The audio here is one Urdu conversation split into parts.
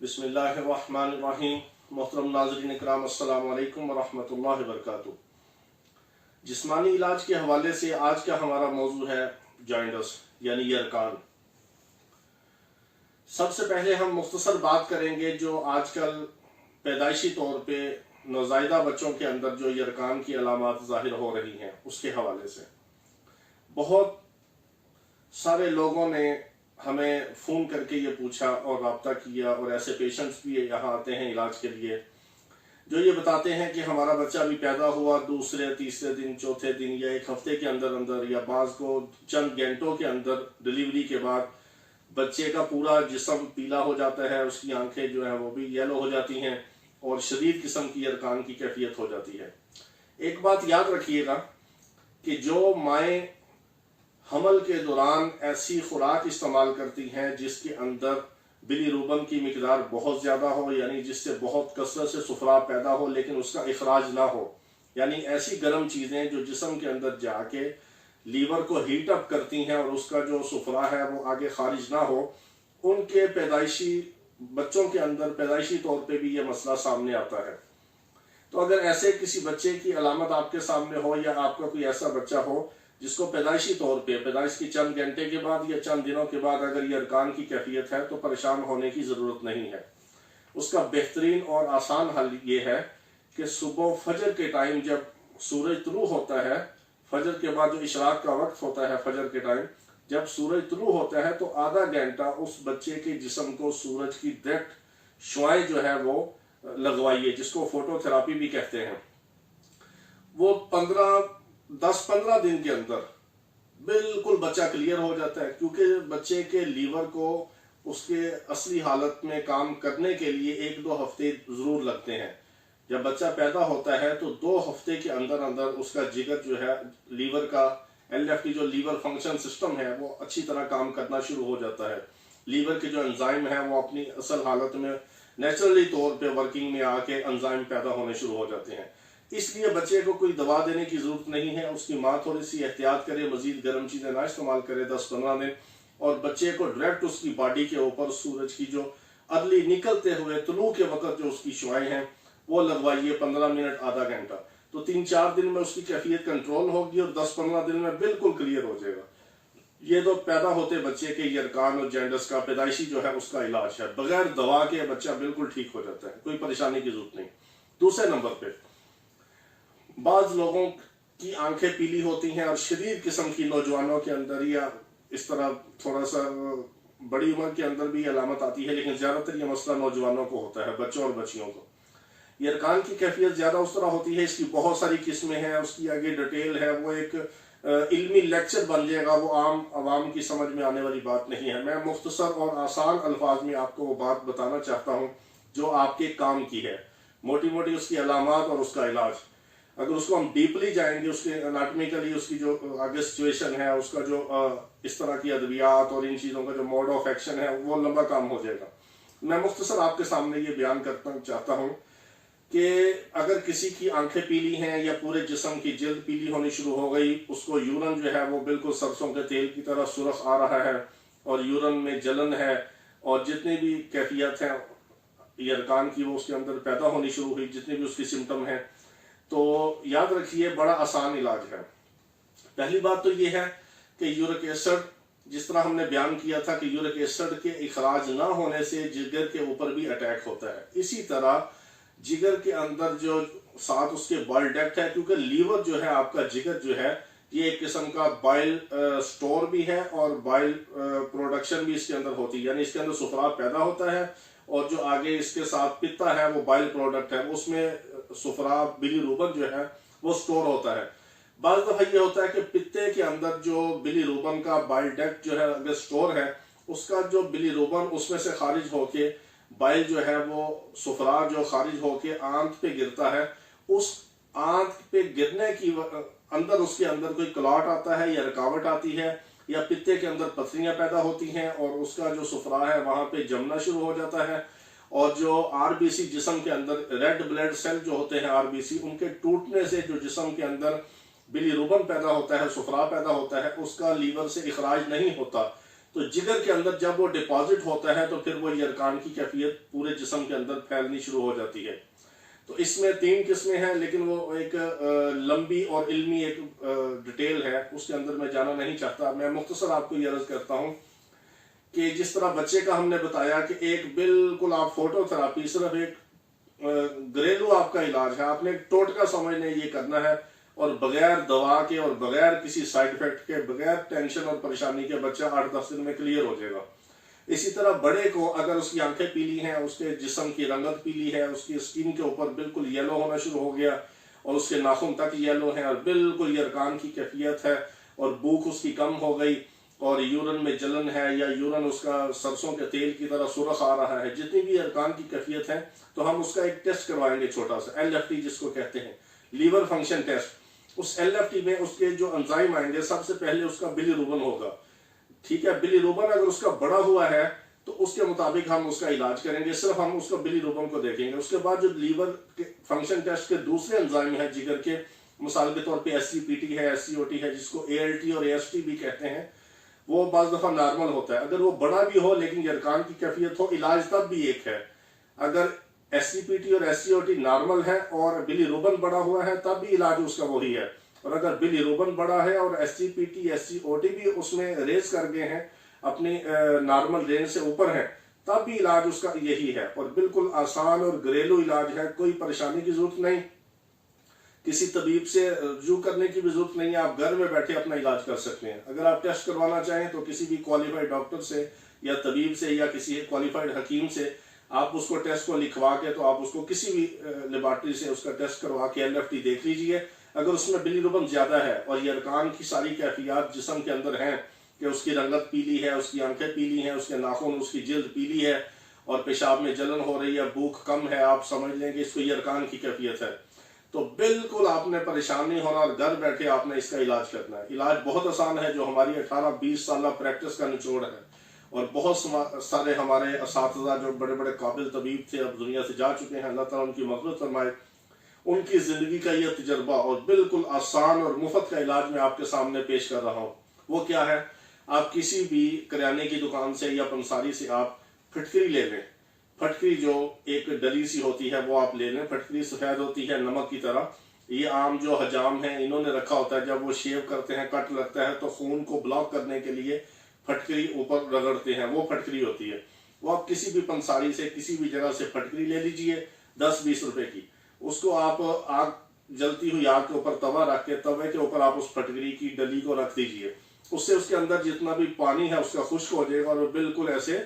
بسم اللہ الرحمن الرحیم۔ محترم ناظرین اکرام، السلام علیکم ورحمۃ اللہ وبرکاتہ۔ جسمانی علاج کے حوالے سے آج کا ہمارا موضوع ہے جوائنٹس یعنی یرکان۔ سب سے پہلے ہم مختصر بات کریں گے جو آج کل پیدائشی طور پہ نوزائیدہ بچوں کے اندر جو یرکان کی علامات ظاہر ہو رہی ہیں اس کے حوالے سے۔ بہت سارے لوگوں نے ہمیں فون کر کے یہ پوچھا اور رابطہ کیا، اور ایسے پیشنٹس بھی یہاں آتے ہیں علاج کے لیے جو یہ بتاتے ہیں کہ ہمارا بچہ بھی پیدا ہوا دوسرے تیسرے دن چوتھے دن یا ایک ہفتے کے اندر یا بعض کو چند گھنٹوں کے اندر ڈلیوری کے بعد بچے کا پورا جسم پیلا ہو جاتا ہے، اس کی آنکھیں جو ہیں وہ بھی یلو ہو جاتی ہیں اور شدید قسم کی یرکان کی کیفیت ہو جاتی ہے۔ ایک بات یاد رکھیے گا کہ جو مائیں حمل کے دوران ایسی خوراک استعمال کرتی ہیں جس کے اندر بلی روبن کی مقدار بہت زیادہ ہو، یعنی جس سے بہت کثرت سے سفرا پیدا ہو لیکن اس کا اخراج نہ ہو، یعنی ایسی گرم چیزیں جو جسم کے اندر جا کے لیور کو ہیٹ اپ کرتی ہیں اور اس کا جو سفرا ہے وہ آگے خارج نہ ہو، ان کے پیدائشی بچوں کے اندر پیدائشی طور پہ بھی یہ مسئلہ سامنے آتا ہے۔ تو اگر ایسے کسی بچے کی علامت آپ کے سامنے ہو یا آپ کا کوئی ایسا بچہ ہو جس کو پیدائشی طور پہ پیدائش کی چند گھنٹے کے بعد یا چند دنوں کے بعد اگر یرکان کی کیفیت ہے تو پریشان ہونے کی ضرورت نہیں ہے۔ اس کا بہترین اور آسان حل یہ ہے کہ صبح فجر کے ٹائم جب سورج طلوع ہوتا ہے، فجر کے بعد جو اشراق کا وقت ہوتا ہے فجر کے ٹائم جب سورج طلوع ہوتا ہے تو آدھا گھنٹہ اس بچے کے جسم کو سورج کی ڈائریکٹ شعاعیں جو ہے وہ لگوائیے، جس کو فوٹو تھراپی بھی کہتے ہیں۔ وہ 10-15 دن کے اندر بالکل بچہ کلیئر ہو جاتا ہے، کیونکہ بچے کے لیور کو اس کے اصلی حالت میں کام کرنے کے لیے 1-2 ہفتے ضرور لگتے ہیں۔ جب بچہ پیدا ہوتا ہے تو 2 ہفتے کے اندر اس کا جگر جو ہے لیور کا LFT جو لیور فنکشن سسٹم ہے وہ اچھی طرح کام کرنا شروع ہو جاتا ہے۔ لیور کے جو انزائم ہیں وہ اپنی اصل حالت میں نیچرلی طور پہ ورکنگ میں آ کے انزائم پیدا ہونے شروع ہو جاتے ہیں۔ اس لیے بچے کو کوئی دوا دینے کی ضرورت نہیں ہے، اس کی ماں تھوڑی سی احتیاط کرے، مزید گرم چیزیں نہ استعمال کرے 10-15 دن، اور بچے کو ڈائریکٹ اس کی باڈی کے اوپر سورج کی جو ارلی نکلتے ہوئے طلوع کے وقت جو اس کی شعاعیں ہیں وہ لگوائیے 15 منٹ آدھا گھنٹہ، تو 3-4 دن میں اس کی کیفیت کنٹرول ہوگی اور 10-15 دن میں بالکل کلیئر ہو جائے گا۔ یہ تو پیدا ہوتے بچے کے یرکان اور جینڈس کا پیدائشی جو ہے اس کا علاج ہے، بغیر دوا کے بچہ بالکل ٹھیک ہو جاتا ہے، کوئی پریشانی کی ضرورت نہیں۔ دوسرے نمبر پہ بعض لوگوں کی آنکھیں پیلی ہوتی ہیں اور شدید قسم کی نوجوانوں کے اندر یا اس طرح تھوڑا سا بڑی عمر کے اندر بھی علامت آتی ہے، لیکن زیادہ تر یہ مسئلہ نوجوانوں کو ہوتا ہے، بچوں اور بچیوں کو۔ یرکان کی کیفیت زیادہ اس طرح ہوتی ہے، اس کی بہت ساری قسمیں ہیں، اس کی آگے ڈیٹیل ہے، وہ ایک علمی لیکچر بن جائے گا، وہ عام عوام کی سمجھ میں آنے والی بات نہیں ہے۔ میں مختصر اور آسان الفاظ میں آپ کو وہ بات بتانا چاہتا ہوں جو آپ کے کام کی ہے، موٹی موٹی اس کی علامات اور اس کا علاج۔ اگر اس کو ہم ڈیپلی جائیں گے، اس کے اناٹمیکلی اس کی جو آگے سچویشن ہے، اس کا جو اس طرح کی ادویات اور ان چیزوں کا جو موڈ آف ایکشن ہے وہ لمبا کام ہو جائے گا۔ میں مختصر آپ کے سامنے یہ بیان کرنا چاہتا ہوں کہ اگر کسی کی آنکھیں پیلی ہیں یا پورے جسم کی جلد پیلی ہونی شروع ہو گئی، اس کو یورن جو ہے وہ بالکل سرسوں کے تیل کی طرح سرخ آ رہا ہے اور یورن میں جلن ہے، اور جتنی بھی کیفیت ہے یرکان کی وہ اس کے اندر پیدا ہونی شروع ہوئی، جتنی بھی اس کی سمٹم ہیں، تو یاد رکھیے بڑا آسان علاج ہے۔ پہلی بات تو یہ ہے کہ یورک ایسڈ، جس طرح ہم نے بیان کیا تھا کہ یورک ایسڈ کے اخراج نہ ہونے سے جگر کے اوپر بھی اٹیک ہوتا ہے، اسی طرح جگر کے اندر جو ساتھ اس کے بائل ڈکٹ ہے، کیونکہ لیور جو ہے آپ کا جگر جو ہے یہ ایک قسم کا بائل سٹور بھی ہے اور بائل پروڈکشن بھی اس کے اندر ہوتی ہے، یعنی اس کے اندر سفرا پیدا ہوتا ہے اور جو آگے اس کے ساتھ پتا ہے وہ بائل پروڈکٹ ہے، اس میں سفرا بلی روبن جو ہے وہ سٹور ہوتا ہے۔ بعض دفعہ یہ ہوتا ہے کہ پتے کے اندر جو بلی روبن کا بائل ڈکٹ جو ہے اگر سٹور ہے، اس کا جو بلی روبن اس میں سے خارج ہو کے بائل جو ہے وہ سفرا جو خارج ہو کے آنت پہ گرتا ہے، اس آنت پہ گرنے کی اندر اس کے اندر کوئی کلاٹ آتا ہے یا رکاوٹ آتی ہے یا پتے کے اندر پتھریاں پیدا ہوتی ہیں اور اس کا جو سفرا ہے وہاں پہ جمنا شروع ہو جاتا ہے، اور جو RBC جسم کے اندر ریڈ بلڈ سیل جو ہوتے ہیں RBC، ان کے ٹوٹنے سے جو جسم کے اندر بلی روبن پیدا ہوتا ہے، سفرا پیدا ہوتا ہے، اس کا لیور سے اخراج نہیں ہوتا، تو جگر کے اندر جب وہ ڈپازٹ ہوتا ہے تو پھر وہ یرکان کی کیفیت پورے جسم کے اندر پھیلنی شروع ہو جاتی ہے۔ تو اس میں 3 قسمیں ہیں، لیکن وہ ایک لمبی اور علمی ایک ڈیٹیل ہے، اس کے اندر میں جانا نہیں چاہتا۔ میں مختصر آپ کو یہ عرض کرتا ہوں کہ جس طرح بچے کا ہم نے بتایا کہ ایک بالکل آپ فوٹو تھراپی صرف ایک گھریلو آپ کا علاج ہے، آپ نے ایک ٹوٹکا سمجھنے یہ کرنا ہے، اور بغیر دوا کے اور بغیر کسی سائیڈ افیکٹ کے، بغیر ٹینشن اور پریشانی کے بچہ 8-10 دن میں کلیئر ہو جائے گا۔ اسی طرح بڑے کو اگر اس کی آنکھیں پیلی ہیں، اس کے جسم کی رنگت پیلی ہے، اس کی اسکن کے اوپر بالکل یلو ہونا شروع ہو گیا اور اس کے ناخن تک یلو ہیں اور بالکل یرکان کی کیفیت ہے اور بھوک اس کی کم ہو گئی اور یورن میں جلن ہے یا یورن اس کا سرسوں کے تیل کی طرح سرخ آ رہا ہے، جتنی بھی یرکان کی کیفیت ہے تو ہم اس کا ایک ٹیسٹ کروائیں گے چھوٹا سا، LFT جس کو کہتے ہیں، لیور فنکشن ٹیسٹ۔ اس LFT میں اس کے جو انزائم آئیں گے، سب سے پہلے اس کا بلی روبن ہوگا، ٹھیک ہے۔ بلی روبن اگر اس کا بڑا ہوا ہے تو اس کے مطابق ہم اس کا علاج کریں گے، صرف ہم اس کا بلی روبن کو دیکھیں گے۔ اس کے بعد جو لیور فنکشن ٹیسٹ کے دوسرے انزائم ہیں جگر کے، مثال کے طور پہ SCPT ہے، SCOT ہے، جس کو ALT اور AST بھی کہتے ہیں، وہ بعض دفعہ نارمل ہوتا ہے۔ اگر وہ بڑا بھی ہو لیکن یرکان کی کیفیت ہو، علاج تب بھی ایک ہے۔ اگر SCPT اور SCOT نارمل ہے اور بلی روبن بڑا ہوا ہے تب بھی علاج اس کا وہی ہے، اور اگر بلی روبن بڑا ہے اور SCPT SCOT بھی اس میں ریز کر گئے ہیں، اپنی نارمل رینج سے اوپر ہے، تب بھی علاج اس کا یہی ہے، اور بالکل آسان اور گھریلو علاج ہے۔ کوئی پریشانی کی ضرورت نہیں، کسی طبیب سے رجوع کرنے کی بھی ضرورت نہیں ہے، آپ گھر میں بیٹھے اپنا علاج کر سکتے ہیں۔ اگر آپ ٹیسٹ کروانا چاہیں تو کسی بھی کوالیفائڈ ڈاکٹر سے یا طبیب سے یا کسی کوالیفائڈ حکیم سے آپ اس کو ٹیسٹ کو لکھوا کے تو آپ اس کو کسی بھی لیبارٹری سے اس کا ٹیسٹ کروا کے LFT دیکھ لیجئے۔ اگر اس میں بلی روبن زیادہ ہے اور یرکان کی ساری کیفیات جسم کے اندر ہیں کہ اس کی رنگت پیلی ہے، اس کی آنکھیں پیلی ہیں، اس کے ناخن، اس کی جلد پیلی ہے اور پیشاب میں جلن ہو رہی ہے، بھوک کم ہے، آپ سمجھ لیں کہ اس کو یرکان کی کیفیت ہے، تو بالکل آپ نے پریشان نہیں ہونا اور گھر بیٹھے آپ نے اس کا علاج کرنا ہے۔ علاج بہت آسان ہے، جو ہماری 18-20 سالہ پریکٹس کا نچوڑ ہے، اور بہت سارے ہمارے اساتذہ جو بڑے بڑے قابل طبیب تھے اب دنیا سے جا چکے ہیں، اللہ تعالیٰ ان کی مغفرت فرمائے، ان کی زندگی کا یہ تجربہ اور بالکل آسان اور مفت کا علاج میں آپ کے سامنے پیش کر رہا ہوں۔ وہ کیا ہے؟ آپ کسی بھی کریانے کی دکان سے یا پنساری سے آپ پھٹکری لے لیں، پھٹکری جو ایک ڈلی سی ہوتی ہے وہ آپ لے لیں، پھٹکری سفید ہوتی ہے نمک کی طرح، یہ عام جو حجام ہیں انہوں نے رکھا ہوتا ہے، جب وہ شیو کرتے ہیں کٹ لگتا ہے تو خون کو بلاک کرنے کے لیے پھٹکری اوپر رگڑتے ہیں، وہ پھٹکری ہوتی ہے۔ وہ آپ کسی بھی پنساری سے کسی بھی جگہ سے پھٹکری لے لیجئے 10-20 روپے کی، اس کو آپ آگ جلتی ہوئی آگ کے اوپر توا رکھ کے توے کے اوپر آپ اس پھٹکری کی ڈلی کو رکھ دیجئے، اس سے اس کے اندر جتنا بھی پانی ہے اس کا خشک ہو جائے گا اور وہ بالکل ایسے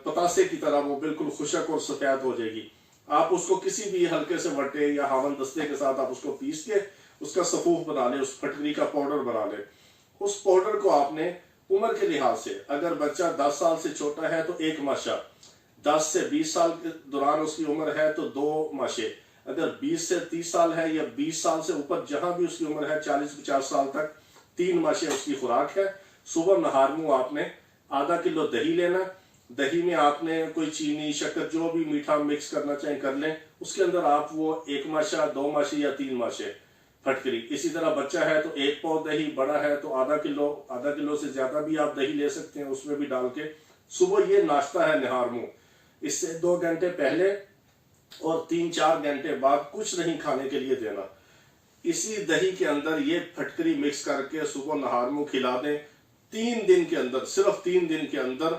پتاسے کی طرح وہ بالکل خشک اور سفید ہو جائے گی۔ آپ اس کو کسی بھی ہلکے سے وٹے یا ہاون دستے کے ساتھ آپ اس کو پیس کے اس کا صفوف بنا لیں، اس پھٹکری کا پاؤڈر بنا لیں۔ اس پاؤڈر کو آپ نے عمر کے لحاظ سے، اگر بچہ 10 سال سے چھوٹا ہے تو 1 ماشا، 10 سے 20 سال کے دوران اس کی عمر ہے تو 2 ماشے، اگر 20 سے 30 سال ہے یا 20 سال سے اوپر جہاں بھی اس کی عمر ہے 40-50 سال تک 3 ماشے اس کی خوراک ہے۔ صبح نہار منہ آپ نے آدھا کلو دہی لینا، دہی میں آپ نے کوئی چینی شکر جو بھی میٹھا مکس کرنا چاہیں کر لیں، اس کے اندر آپ وہ 1 ماشا 2 ماشے یا 3 ماشے پھٹکری۔ اسی طرح بچہ ہے تو 1 پاؤ دہی، بڑا ہے تو آدھا کلو سے زیادہ بھی آپ دہی لے سکتے ہیں، اس میں بھی ڈال کے صبح یہ ناشتہ ہے نہار منہ۔ اس سے 2 گھنٹے پہلے اور 3-4 گھنٹے بعد کچھ نہیں کھانے کے لیے دینا۔ اسی دہی کے اندر یہ پھٹکری مکس کر کے صبح نہار منہ کھلا دیں، 3 دن کے اندر، صرف 3 دن کے اندر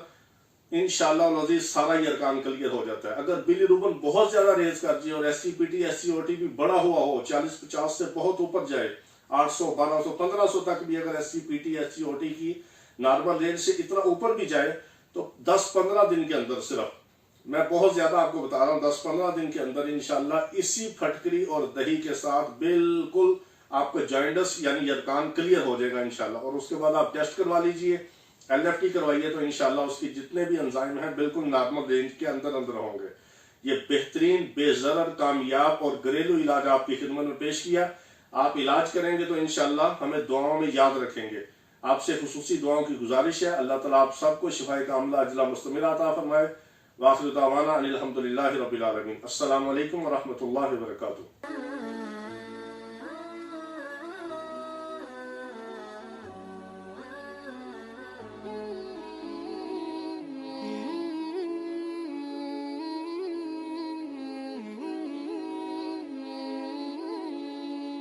انشاءاللہ العزیز سارا یرکان کلیئر ہو جاتا ہے۔ اگر بلی روبن بہت زیادہ ریز کر جائے اور SCPT SCOT بھی بڑا ہوا ہو، 40-50 سے بہت اوپر جائے، 800 1200 1500 تک بھی اگر SCPT SCOT کی نارمل رینج سے اتنا اوپر بھی جائے تو 10-15 دن کے اندر، صرف میں بہت زیادہ آپ کو بتا رہا ہوں، 10-15 دن کے اندر انشاءاللہ اسی پھٹکری اور دہی کے ساتھ بالکل آپ کا جوائنٹس یعنی یرکان کلیئر ہو جائے گا انشاءاللہ۔ اور اس کے بعد آپ ٹیسٹ کروا لیجئے، LFT کروائیے تو انشاءاللہ اس کی جتنے بھی انزائم ہیں بالکل نارمل رینج کے اندر ہوں گے۔ یہ بہترین، بے ضرر، کامیاب اور گھریلو علاج آپ کی خدمت میں پیش کیا۔ آپ علاج کریں گے تو انشاءاللہ ہمیں دعاؤں میں یاد رکھیں گے۔ آپ سے خصوصی دعاؤں کی گزارش ہے، اللہ تعالیٰ آپ سب کو شفائے کاملہ عاجلہ مستمرہ عطا فرمائے۔ وآخر دعوانا ان الحمدللہ رب العالمین۔ السلام علیکم ورحمۃ اللہ وبرکاتہ۔